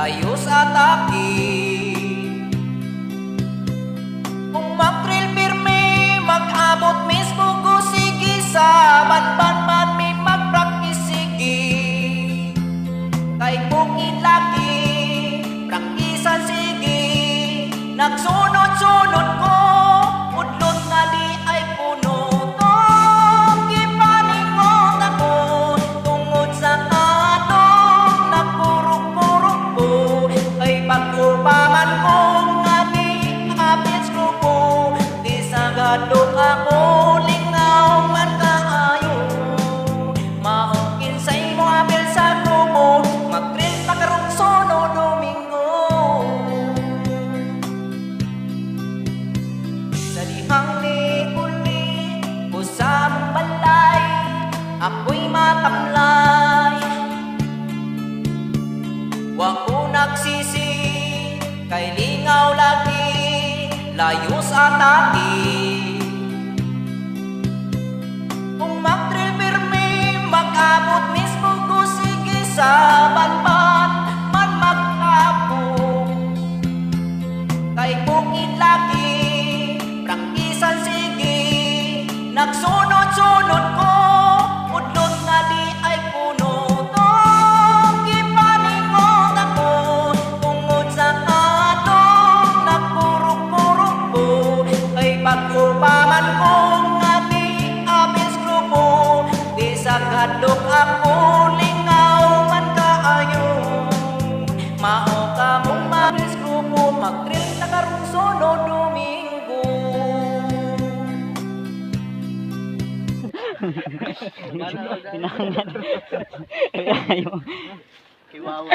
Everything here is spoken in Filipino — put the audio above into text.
layo sa atake. Kung mag-trail pirmi, mag-abot mismo ko sige sa banban may mag-practice sige. Kay bukid laki, praktisan sige, nagsunod-sunod ko, udlot nga di ay puno to. Gipaningot ako, tungod sa anong nagpurok-purok ko, kay pag-upaman ko nga di apits ko po, di sagadok ako, lingaw man kaayo. Maong kinsay mo apil sa grupo, mag-grill pa karong sono Domingo. Sa dihang liuli, usang balay, ako'y matamlay. Wa ko nagsisi, kay lingaw lagi, layo sa atake. Kung mag-drill pirmi, mag-abot mismo ko sige sa banban man mag-apo. Kay bukid lagi, praktisan sige, nagsunod-sunod ko, udlot nga di ay puno to. Gipaningot ako, tungod sa anong nagpurok-purok ko, kay pag-upaman ko nga di apis grupo, di sagadok ako, lingaw man kaayo. Mao ka mong apis grupo, mag-drill na karong sono Domingo. Pinangan. Ayaw. Kiwawa.